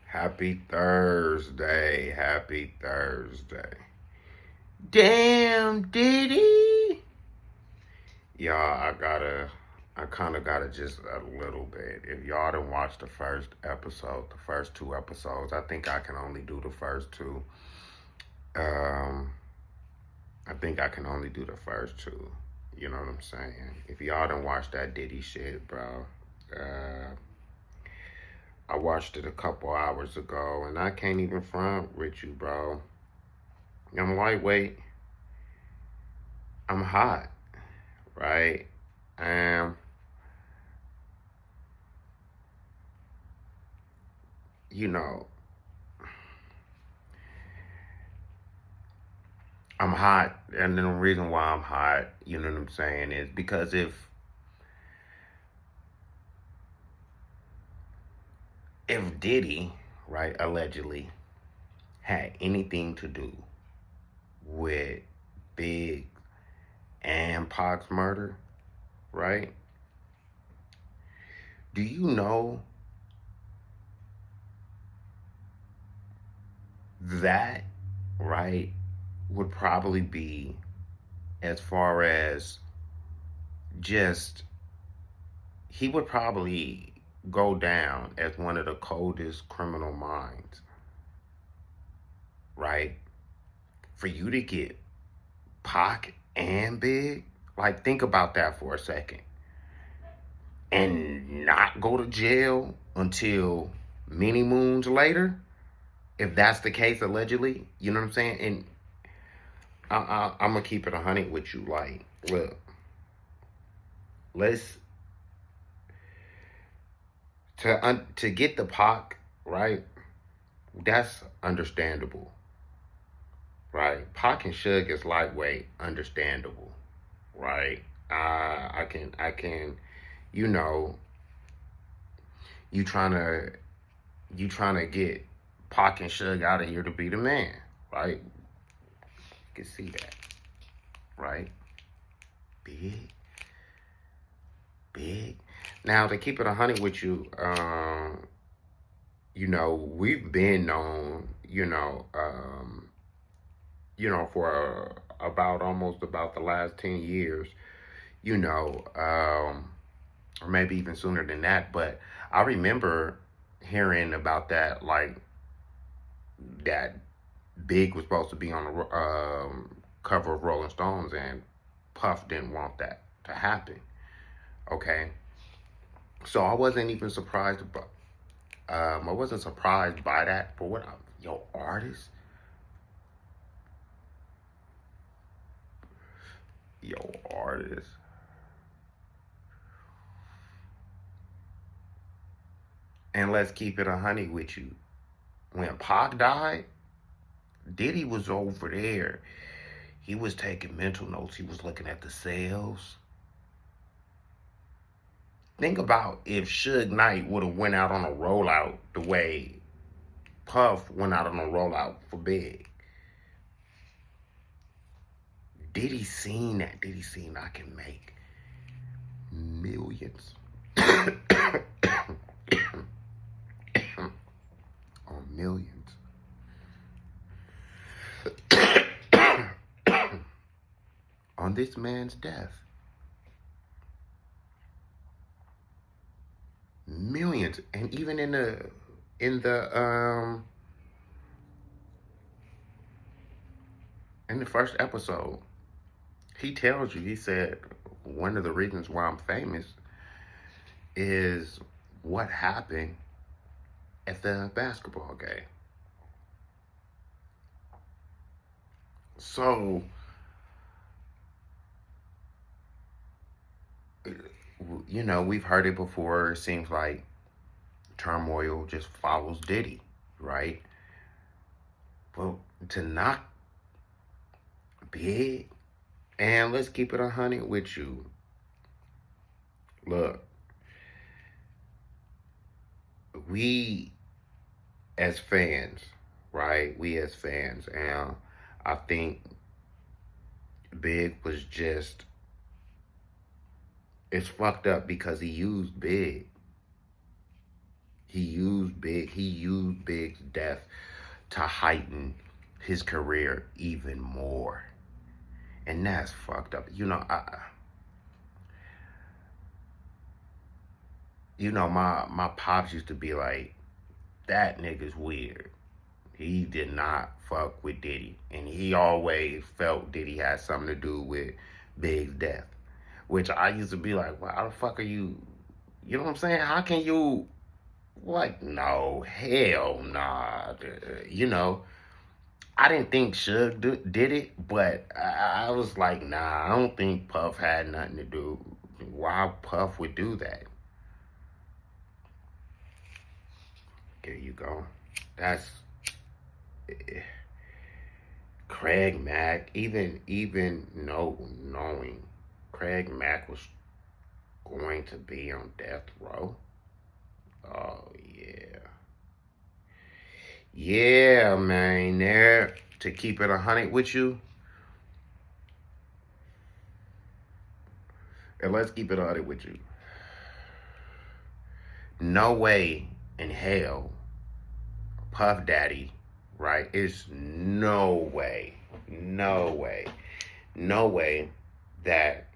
Happy Thursday. Happy Thursday. Damn Diddy. Y'all, I kind of gotta just a little bit. If y'all didn't watch the first episode, the first two episodes, I think I can only do the first two. Um, I think I can only do the first two. You know what I'm saying? If y'all didn't watch that Diddy shit, bro, I watched it a couple hours ago, and I can't even front with you, bro. I'm lightweight. I'm hot, right? Um, you know, I'm hot, and the reason why I'm hot, you know what I'm saying, is because if Diddy, right, allegedly had anything to do with Big and Pac's murder, right? Do you know that, right, would probably be as far as just he would probably go down as one of the coldest criminal minds, right? For you to get Pac and Big, like think about that for a second, and not go to jail until many moons later, if that's the case, allegedly, you know what I'm saying? And I'm gonna keep it 100 with you. Like, look, let's to get the Pac right. That's understandable, right? Pac and Suge is lightweight, understandable, right? I can, you know, you trying to, you trying to get Pac and Suge out of here to be the man, right? You can see that, right? Big, big. Now to keep it 100 with you, we've been known, for about almost about the last 10 years, you know, or maybe even sooner than that. But I remember hearing about that, like that Big was supposed to be on the cover of Rolling Stones, and Puff didn't want that to happen. Okay, so I wasn't even surprised about. I wasn't surprised by that. But yo, artist, yo, artist, and let's keep it 100 with you. When Pac died, Diddy was over there. He was taking mental notes. He was looking at the sales. Think about if Suge Knight would have went out on a rollout the way Puff went out on a rollout for Big. Diddy seen that? Diddy seen I can make millions on millions on this man's death. Millions, and even in the in the first episode, he tells you. He said one of the reasons why I'm famous is what happened at the basketball game. So, we've heard it before. It seems like turmoil just follows Diddy, right? Well, to not Big, and let's keep it 100 with you. Look, we as fans, right? We as fans, and I think Big was just, it's fucked up because he used Big. He used Big's death to heighten his career even more. And that's fucked up. My pops used to be like, that nigga's weird. He did not fuck with Diddy. And he always felt Diddy had something to do with Big's death. Which I used to be like, well, how the fuck are you? You know what I'm saying? How can you, like, no, hell nah. I didn't think did it, but I was like, nah, I don't think Puff had nothing to do. Why Puff would do that? There you go. That's Craig Mack. Even knowing Craig Mack was going to be on death row. Oh yeah, yeah, man. There to keep it 100 with you, and let's keep it 100 with you. No way in hell, Puff Daddy, right? It's no way that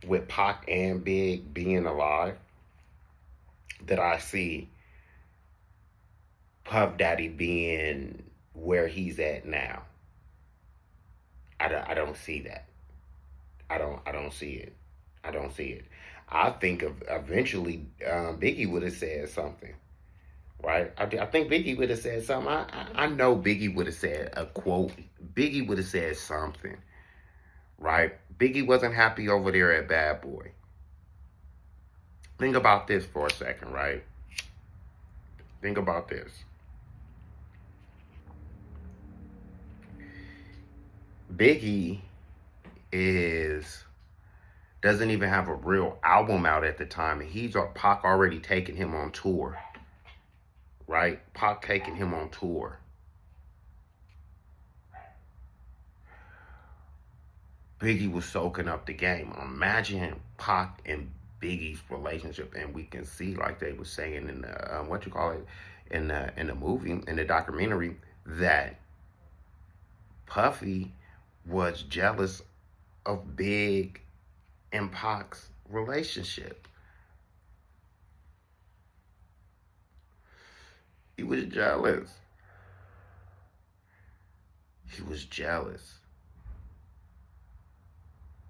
with Pac and Big being alive, that I see Puff Daddy being where he's at now. I don't see that. I don't see it. I don't see it. I think of eventually Biggie would have said something, right? I think Biggie would have said something. I know Biggie would have said a quote. Biggie would have said something, right? Biggie wasn't happy over there at Bad Boy. Think about this for a second, right? Think about this. Biggie is doesn't even have a real album out at the time, and he's Pac already taking him on tour, right? Pac taking him on tour. Biggie was soaking up the game. Imagine Pac and Biggie's relationship, and we can see, like they were saying in the what you call it, in the movie, in the documentary, that Puffy was jealous of Big and Pac's relationship. He was jealous. He was jealous.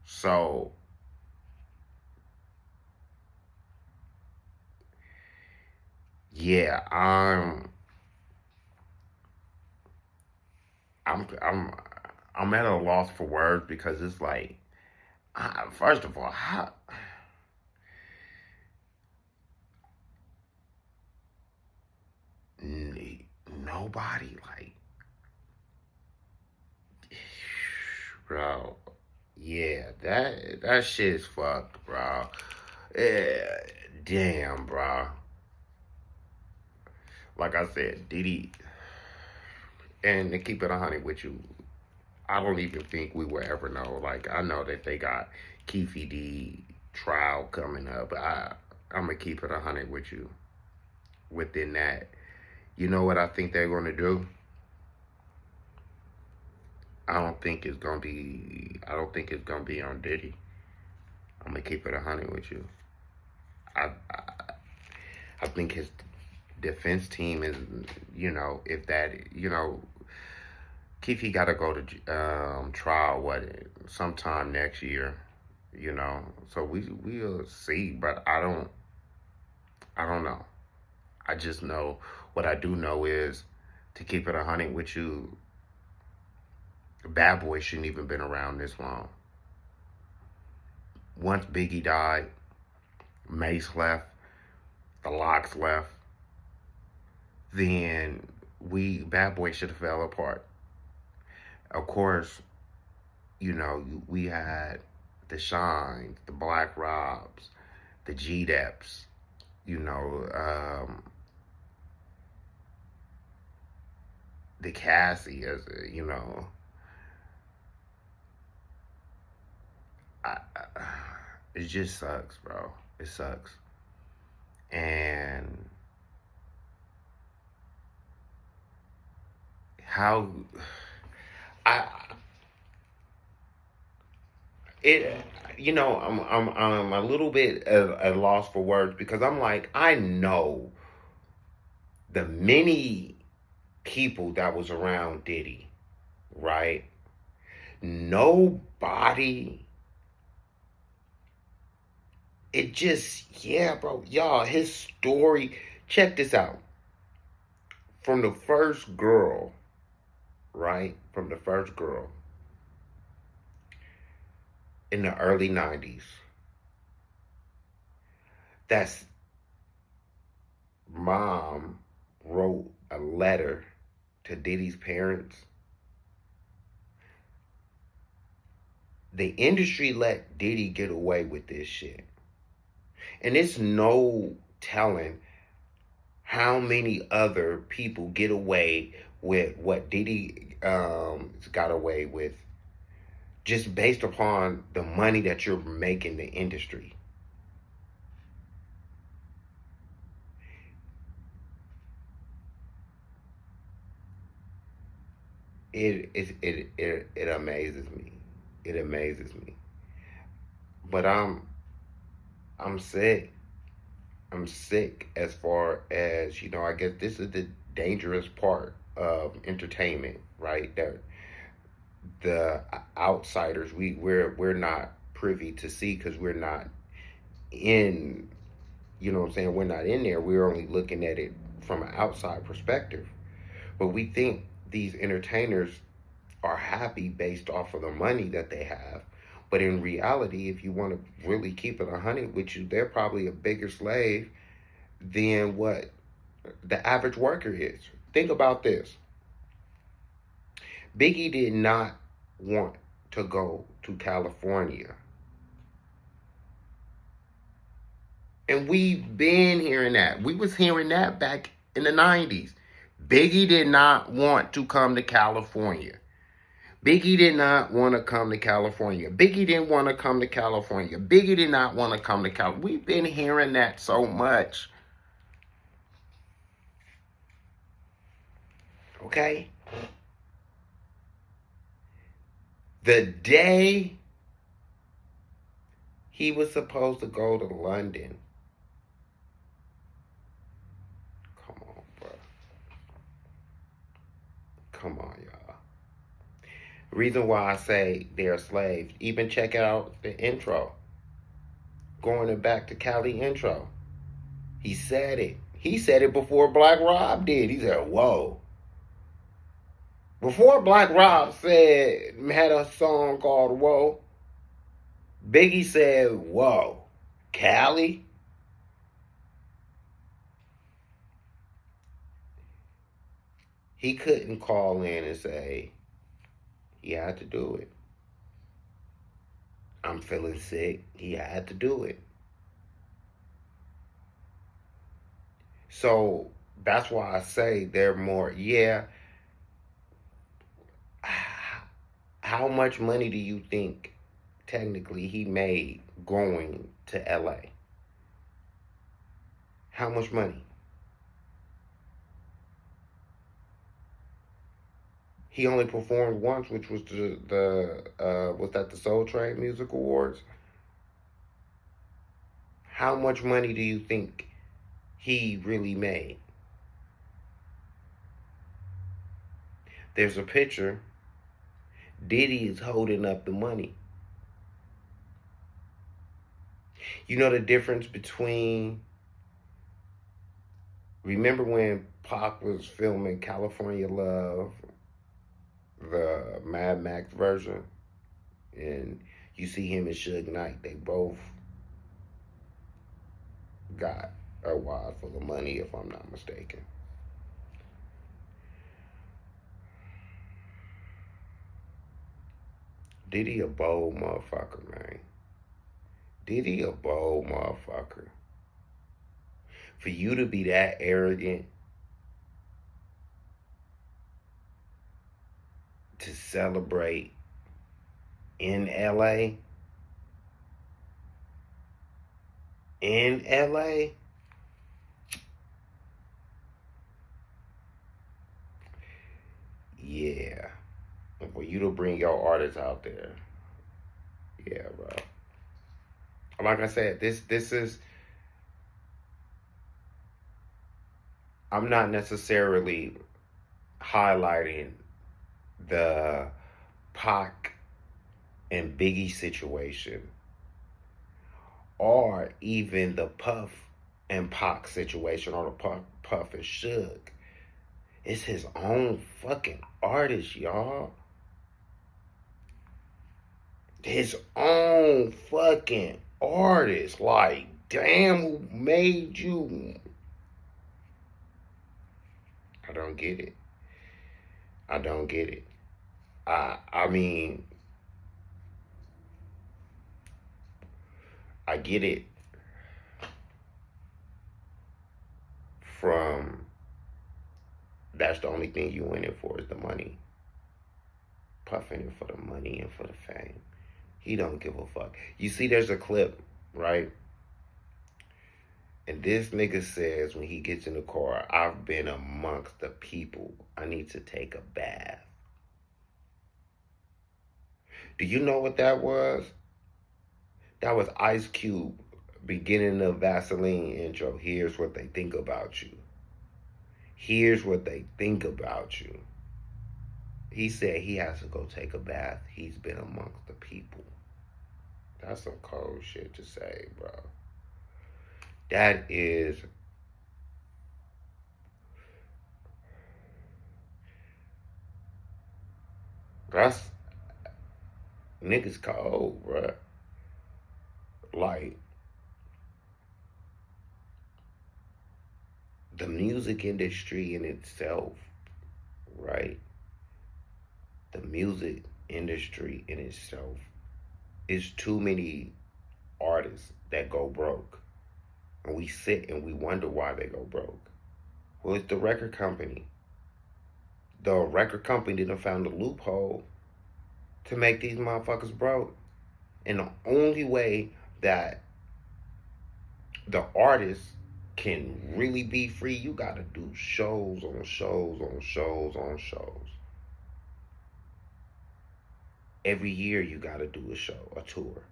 So yeah, I'm I'm I'm at a loss for words because it's like, first of all, how nobody like, bro. Yeah, that shit's fucked, bro. Yeah, damn, bro. Like I said, Diddy, and to keep it 100 with you, I don't even think we will ever know. Like, I know that they got Keefy D trial coming up. I'm gonna keep it 100 with you. Within that, you know what I think they're gonna do? I don't think it's gonna be. I don't think it's gonna be on Diddy. I'm gonna keep it 100 with you. I think his defense team is, if that, Keefe got to go to trial sometime next year, So we'll see, but I don't know. I just know what I do know is, to keep it 100 with you, Bad Boy shouldn't even been around this long. Once Biggie died, Mace left, the Locks left, then Bad Boy should have fell apart. Of course, we had the Shines, the Black Robs, the G Deps, the Cassie, as I, it just sucks, bro. It sucks. And how I it I'm a little bit at a loss for words because I'm like, I know the many people that was around Diddy, right? Nobody, it just, yeah, bro, y'all, his story, check this out. From the first girl, right? From the first girl in the early 90s, that's mom wrote a letter to Diddy's parents. The industry let Diddy get away with this shit. And it's no telling how many other people get away with what Diddy got away with just based upon the money that you're making the industry. It amazes me. It amazes me. But I'm sick. I'm sick as far as, I guess this is the dangerous part of entertainment, right? That the outsiders we're not privy to see because we're not in, what I'm saying, we're not in there. We're only looking at it from an outside perspective. But we think these entertainers are happy based off of the money that they have. But in reality, if you want to really keep it 100 with you, they're probably a bigger slave than what the average worker is. Think about this. Biggie did not want to go to California. And we've been hearing that. We was hearing that back in the 90s. Biggie did not want to come to California. Biggie did not want to come to California. Biggie didn't want to come to California. Biggie did not want to come to California. We've been hearing that so much. Okay? The day he was supposed to go to London. Come on, bro. Come on, y'all. Reason why I say they're slaves. Even check out the intro. Going back to Cali intro. He said it. He said it before Black Rob did. He said, whoa. Before Black Rob had a song called Whoa, Biggie said, whoa, Cali? He couldn't call in and say he had to do it. I'm feeling sick. He had to do it. So that's why I say they're more, yeah. How much money do you think technically he made going to LA? How much money? He only performed once, which was was that the Soul Train Music Awards? How much money do you think he really made? There's a picture. Diddy is holding up the money. You know the difference between, remember when Pac was filming California Love, the Mad Max version, and you see him and Suge Knight, they both got a wad full of money, if I'm not mistaken. Diddy a bold motherfucker, man. Diddy a bold motherfucker. For you to be that arrogant to celebrate in LA, And for you to bring your artists out there, yeah, bro. Like I said, this is. I'm not necessarily highlighting the Pac and Biggie situation, or even the Puff and Pac situation, or the Puff and Suge. It's his own fucking artist, y'all. His own fucking artist. Like, damn, who made you? I don't get it. I don't get it. I mean, I get it from that's the only thing you in it for is the money. Puffing it for the money and for the fame. He don't give a fuck. You see, there's a clip, right? And this nigga says when he gets in the car, I've been amongst the people. I need to take a bath. Do you know what that was? That was Ice Cube beginning the Vaseline intro. Here's what they think about you. Here's what they think about you. He said he has to go take a bath. He's been amongst the people. That's some cold shit to say, bro. That is. That's. Niggas cold, bro. Like. The music industry in itself, right? The music industry in itself is too many artists that go broke. And we sit and we wonder why they go broke. Well, it's the record company. The record company done found a loophole to make these motherfuckers broke. And the only way that the artist can really be free, you gotta do shows on shows on shows on shows. Every year you gotta do a show, a tour.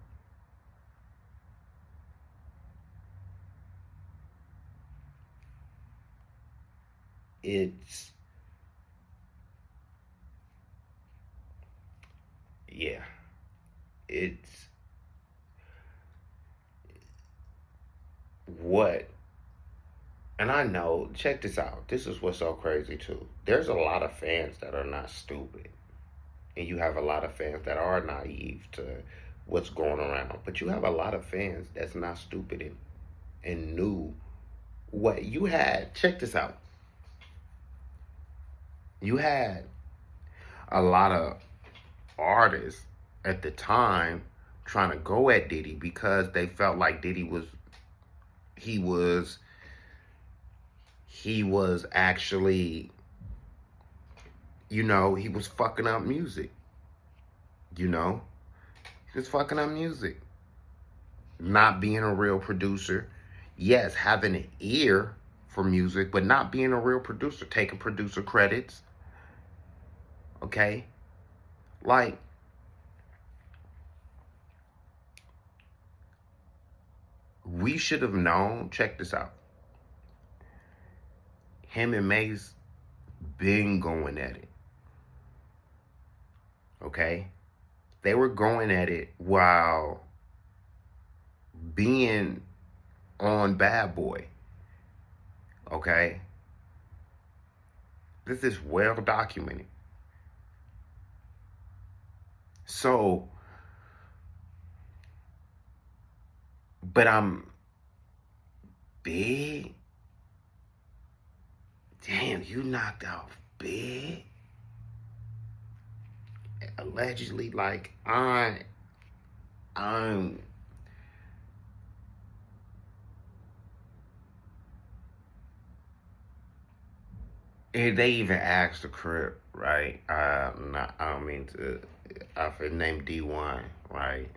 It's, yeah, it's what, and I know, check this out. This is what's so crazy too. There's a lot of fans that are not stupid. And you have a lot of fans that are naive to what's going around. But you have a lot of fans that's not stupid and knew what you had. Check this out. You had a lot of artists at the time trying to go at Diddy because they felt like Diddy was he was he was actually, he was fucking up music. He was fucking up music. Not being a real producer. Yes, having an ear for music, but not being a real producer. Taking producer credits. Okay? Like, we should have known. Check this out. Him and Mace been going at it. Okay? They were going at it while being on Bad Boy. Okay? This is well documented. So, but I'm big. Damn, you knocked out big. Allegedly, like I'm. And they even asked the Crip, right? I don't mean to. I named D1, right?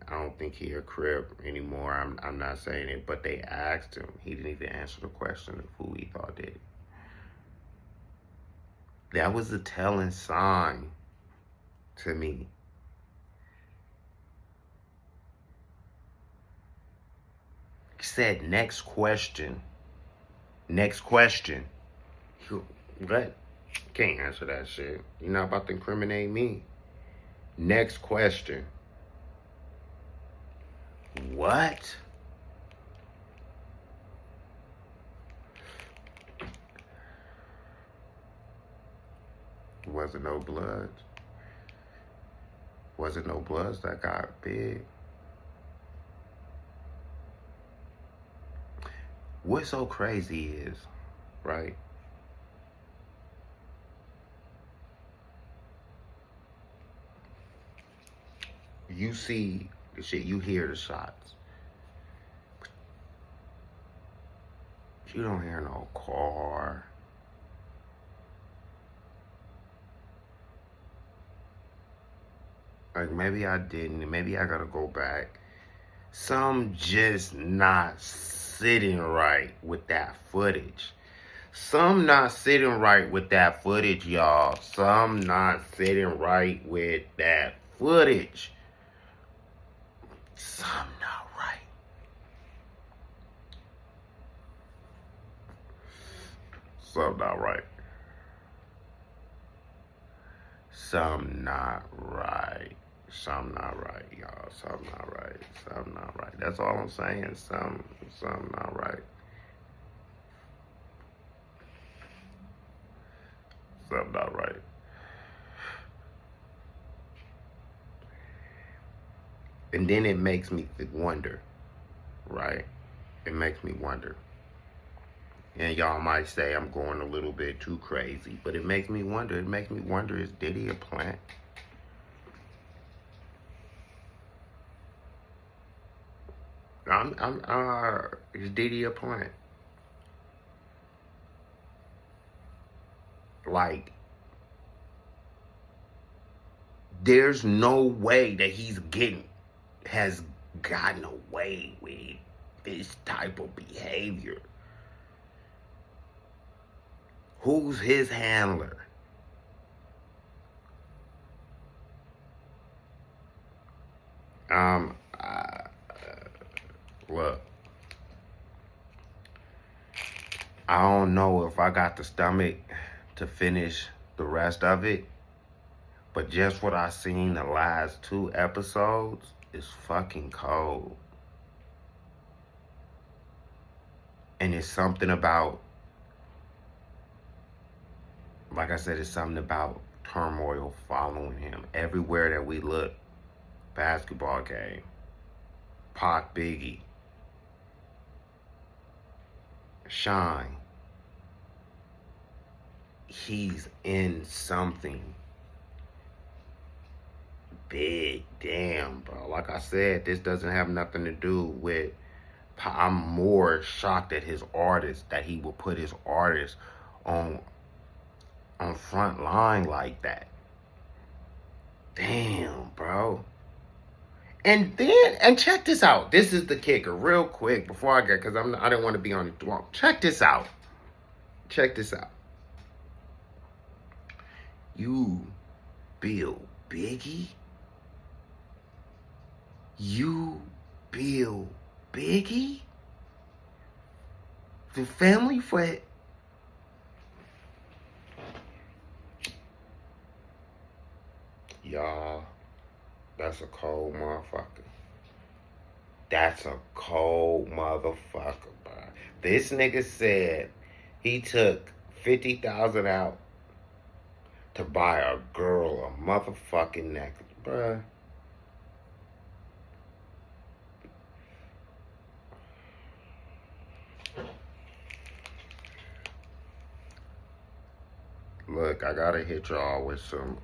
I don't think he a Crip anymore. I'm not saying it, but they asked him. He didn't even answer the question of who he thought did it. That was a telling sign to me. He said, next question. Next question. What? Can't answer that shit. You're not about to incriminate me. Next question. What? Wasn't no bloods. Wasn't no bloods that got big. What's so crazy is, right? You see the shit, you hear the shots. You don't hear no car. Like, maybe I didn't. Maybe I gotta go back. Some just not sitting right with that footage. Some not sitting right with that footage, y'all. Some not sitting right with that footage. Some not right. Some not right. Some not right. Some not right, y'all. Some not right. Some not right. That's all I'm saying. Some not right. Some not right. And then it makes me wonder, right? It makes me wonder. And y'all might say I'm going a little bit too crazy, but it makes me wonder. It makes me wonder, is Diddy a plant? Is Diddy a plant? Like, there's no way that has gotten away with this type of behavior. Who's his handler? Um, uh, look, I don't know if I got the stomach to finish the rest of it, but just what I seen the last 2 episodes is fucking cold. And it's something about, like I said, it's something about turmoil following him. Everywhere that we look, basketball game, Pac, Biggie, Shine, he's in something big. Damn, bro. Like I said, this doesn't have nothing to do with. I'm more shocked at his artists, that he will put his artists on front line like that. Damn, bro. And check this out. This is the kicker, real quick, before I get, because I didn't want to be on it too long. Check this out. Check this out. You build Biggie. You build Biggie. The family for. Y'all, that's a cold motherfucker. That's a cold motherfucker, bro. This nigga said he took 50,000 out to buy a girl a motherfucking necklace, bruh. Look, I gotta hit y'all with some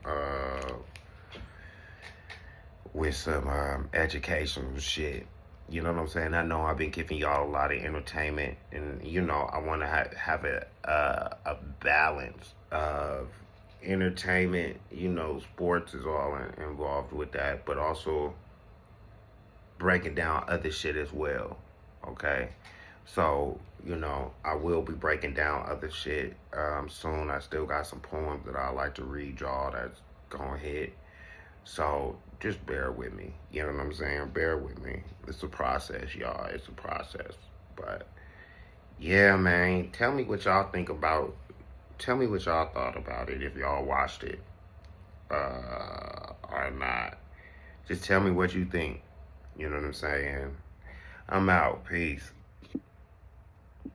educational shit. You know what I'm saying? I know I've been giving y'all a lot of entertainment, and you know I want to have a balance of entertainment. You know, sports is all involved with that, but also breaking down other shit as well. Okay, so you know I will be breaking down other shit soon. I still got some poems that I like to read y'all. That's gonna hit. So just bear with me. You know what I'm saying? Bear with me. It's a process, y'all. It's a process. But yeah, man. Tell me what y'all think about. Tell me what y'all thought about it if y'all watched it or not. Just tell me what you think. You know what I'm saying? I'm out. Peace.